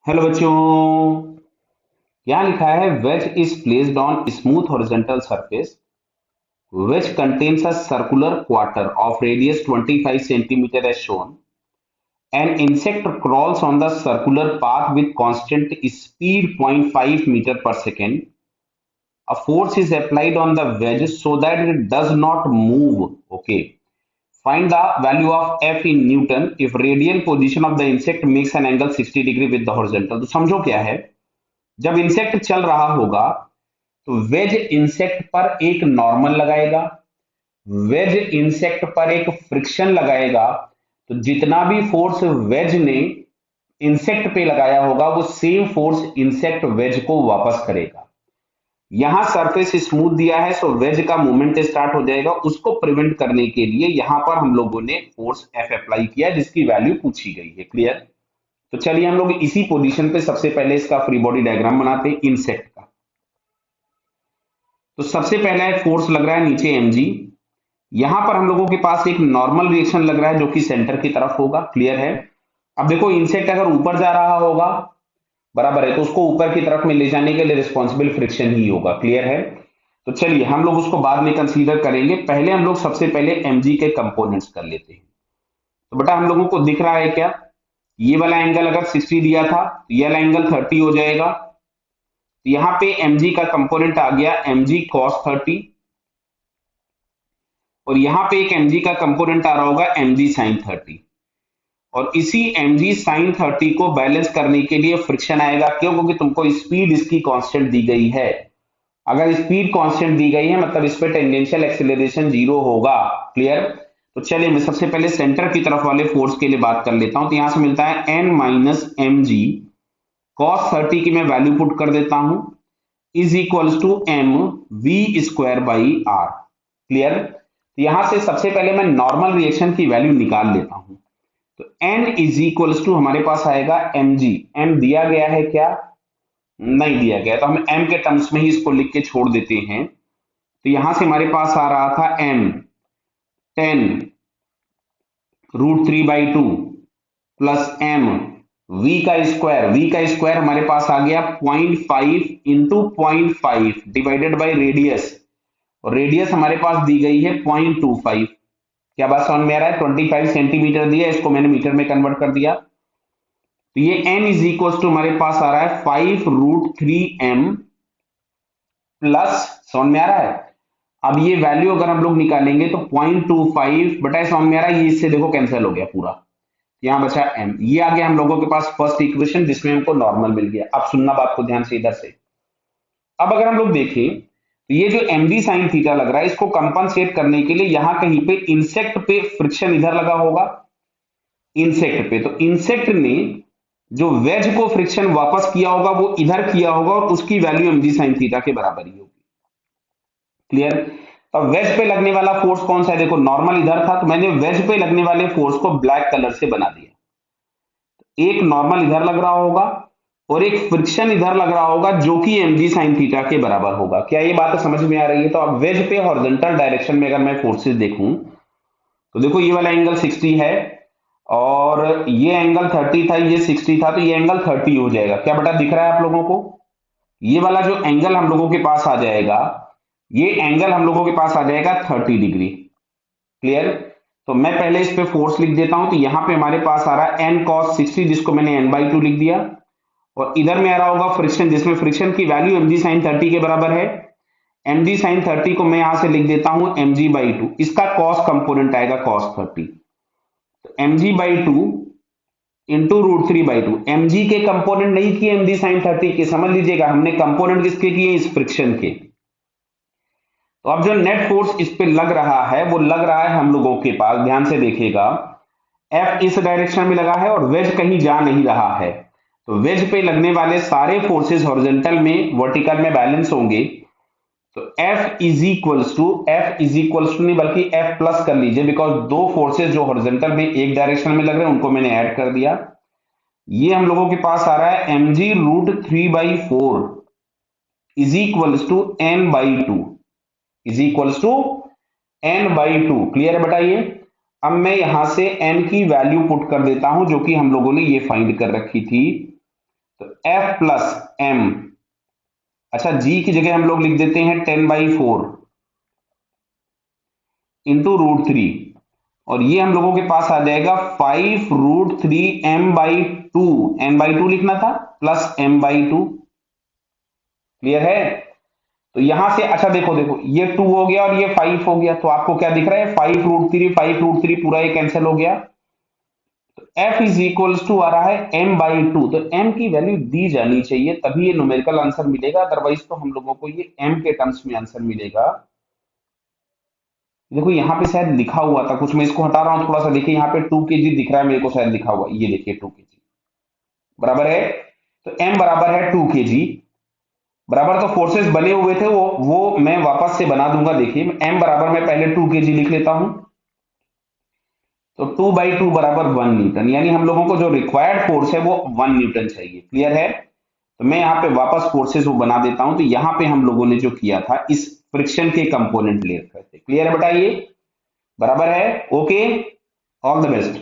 Hello बच्चों। यहाँ लिखा है wedge is placed on smooth horizontal surface which contains a circular quarter of radius 25 centimeter as shown. An insect crawls on the circular path with constant speed 0.5 meter per second. A force is applied on the wedge so that it does not move. Okay. Find the value of F in Newton if radial position of the insect makes an angle 60 degree with the horizontal. तो समझो क्या है, जब insect चल रहा होगा तो veg insect पर एक नॉर्मल लगाएगा, वेज इंसेक्ट पर एक फ्रिक्शन लगाएगा, तो जितना भी फोर्स वेज ने इंसेक्ट पे लगाया होगा वो सेम फोर्स इंसेक्ट वेज को वापस करेगा। यहां सरफेस स्मूथ दिया है सो वेज का मूवमेंट स्टार्ट हो जाएगा। उसको प्रिवेंट करने के लिए यहां पर हम लोगों ने फोर्स एफ अप्लाई किया जिसकी वैल्यू पूछी गई है। क्लियर? तो चलिए हम लोग इसी पोजीशन पे सबसे पहले इसका फ्री बॉडी डायग्राम बनाते हैं इंसेक्ट का। तो सबसे पहला एक फोर्स लग रहा है नीचे mg। यहां पर हम लोगों के पास एक नॉर्मल रिएक्शन लग रहा है जो कि सेंटर की तरफ होगा। क्लियर है? अब देखो इंसेक्ट अगर ऊपर जा रहा होगा, बराबर है, तो उसको ऊपर की तरफ में ले जाने के लिए रिस्पॉन्सिबल फ्रिक्शन ही होगा। क्लियर है? तो चलिए हम लोग उसको बाद में कंसीडर करेंगे, पहले हम लोग सबसे पहले mg के कंपोनेंट्स कर लेते हैं। तो बेटा हम लोगों को दिख रहा है क्या, ये वाला एंगल अगर 60 दिया था तो ये वाला एंगल 30 हो जाएगा। तो यहां पे mg का कंपोनेंट आ गया mg cos 30 और यहां पे एक mg का कंपोनेंट आ रहा होगा mg sin 30 और इसी mg sin 30 को बैलेंस करने के लिए फ्रिक्शन आएगा। क्यों? क्योंकि तुमको स्पीड इसकी कांस्टेंट दी गई है। अगर स्पीड कांस्टेंट दी गई है मतलब इस पे टेंजेंशियल एक्सीलरेशन जीरो होगा। क्लियर? तो चलिए मैं सबसे पहले सेंटर की तरफ वाले फोर्स के लिए बात कर लेता हूं। तो यहां से मिलता है n minus M G cos 30 की मैं वैल्यू पुट कर देता हूं is equals to M V square by R. Clear? तो यहां से सबसे पहले मैं नॉर्मल रिएक्शन की वैल्यू निकाल लेता हूं। तो n इज इक्वल्स टू हमारे पास आएगा mg। m दिया गया है क्या? नहीं दिया गया, तो हम m के टर्म्स में ही इसको लिख के छोड़ देते हैं। तो यहां से हमारे पास आ रहा था m 10√3/2 प्लस m v का स्क्वायर हमारे पास आ गया 0.5 इंटू 0.5 डिवाइडेड बाई रेडियस, और रेडियस हमारे पास दी गई है 0.25। क्या बात समझ में आ रहा है? 25 सेंटीमीटर दिया, इसको मैंने मीटर में कन्वर्ट कर दिया। तो ये n इज इक्वल टू हमारे पास आ रहा है 5√3m प्लस, समझ में आ रहा है? अब ये वैल्यू अगर हम लोग निकालेंगे तो 0.25 बटा, समझ में आ रहा है, ये इससे देखो कैंसिल हो गया पूरा, यहां बचा m। ये आ गया हम लोगों के पास फर्स्ट इक्वेशन जिसमें हमको नॉर्मल मिल गया। अब सुनना बात को ध्यान से इधर से। अब अगर हम लोग देखें तो ये जो md sin थीटा लग रहा है इसको कंपनसेट करने के लिए यहां कहीं पे इंसेक्ट पे फ्रिक्शन इधर लगा होगा, इंसेक्ट पे। तो इंसेक्ट ने जो वेज को फ्रिक्शन वापस किया होगा वो इधर किया होगा और उसकी वैल्यू mg sin थीटा के बराबर ही होगी। क्लियर? अब वेज पे लगने वाला फोर्स कौन सा है? देखो नॉर्मल इधर था तो मैंने वेज पे लगने वाले फोर्स को ब्लैक कलर से बना दिया। एक नॉर्मल इधर लग रहा होगा और एक फ्रिक्शन इधर लग रहा होगा जो कि mg sin थीटा के बराबर होगा। क्या ये बात समझ में आ रही है? तो अब वेज पे हॉरिजॉन्टल डायरेक्शन में अगर मैं फोर्सेस देखूं तो देखो ये वाला एंगल 60 है और ये एंगल 30 था, ये 60 था, तो ये एंगल 30 हो जाएगा। क्या बेटा दिख रहा है आप लोगों को? ये वाला जो एंगल हम लोगों के पास आ जाएगा, ये एंगल हम लोगों के पास आ जाएगा 30 डिग्री। क्लियर? तो मैं पहले इस पे फोर्स लिख देता हूं। तो यहां पे हमारे पास आ रहा है n cos 60 जिसको मैंने n/2 लिख दिया, और इधर में आ रहा होगा फ्रिक्शन जिसमें फ्रिक्शन की वैल्यू mg sin 30 के बराबर है। mg sin 30 को मैं यहां से लिख देता हूं mg/2, इसका cos कंपोनेंट आएगा cos 30। तो mg/2 इंटू √3/2, mg के कंपोनेंट नहीं किए mg sin 30 के, समझ लीजिएगा हमने कंपोनेंट किसके किए? इस फ्रिक्शन के। तो अब जो नेट फोर्स इस पे लग रहा है वो लग रहा है हम लोगों के पास, ध्यान से देखिएगा, F इस डायरेक्शन में लगा है और वेज कहीं जा नहीं रहा है। तो वेज पे लगने वाले सारे फोर्सेस हॉरिजॉन्टल में वर्टिकल में बैलेंस होंगे। तो F इज इक्वल्स टू नहीं बल्कि F प्लस कर लीजिए, बिकॉज दो फोर्सेस जो हॉरिजॉन्टल में एक डायरेक्शन में लग रहे हैं उनको मैंने ऐड कर दिया। ये हम लोगों के पास आ रहा है mg√3/4 is equals to n/2 is equals to n/2। Clear है? बताइए। अब मैं यहां से n की वैल्यू पुट कर देता हूं जो कि हम लोगों ने ये फाइंड कर रखी थी तो F प्लस M, अच्छा G की जगह हम लोग लिख देते हैं 10/4 इंटू √3, और ये हम लोगों के पास आ जाएगा 5√3 M/2, M/2 लिखना था, प्लस M/2। क्लियर है? तो यहां से अच्छा देखो देखो, ये 2 हो गया और ये 5 हो गया, तो आपको क्या दिख रहा है, 5√3 पूरा ये कैंसिल हो गया। तो F इज इक्वल्स टू आ रहा है M/2, तो M की वैल्यू दी जानी चाहिए तभी ये न्यूमेरिकल आंसर मिलेगा, अदरवाइज तो हम लोगों को ये M के टर्म्स में आंसर मिलेगा। देखो यहाँ पे शायद लिखा हुआ था कुछ, मैं इसको हटा रहा हूं थोड़ा सा, देखिए यहाँ पे 2 kg दिख रहा है मेरे को, शायद लिखा हुआ, ये देखिए 2 kg बराबर है, तो M बराबर है 2 kg बराबर। तो फोर्सेस बने हुए थे वो मैं वापस से बना दूंगा, देखिए M बराबर मैं पहले 2 kg लिख लेता हूं, तो 2/2 बराबर 1 न्यूटन, यानी हम लोगों को जो रिक्वायर्ड फोर्स है वो 1 न्यूटन चाहिए। क्लियर है? तो मैं यहाँ पे वापस फोर्सेस वो बना देता हूं, तो यहाँ पे हम लोगों ने जो किया था इस फ्रिक्शन के कंपोनेंट ले रखे थे। क्लियर है बेटा? ये बराबर है? Okay, all the best.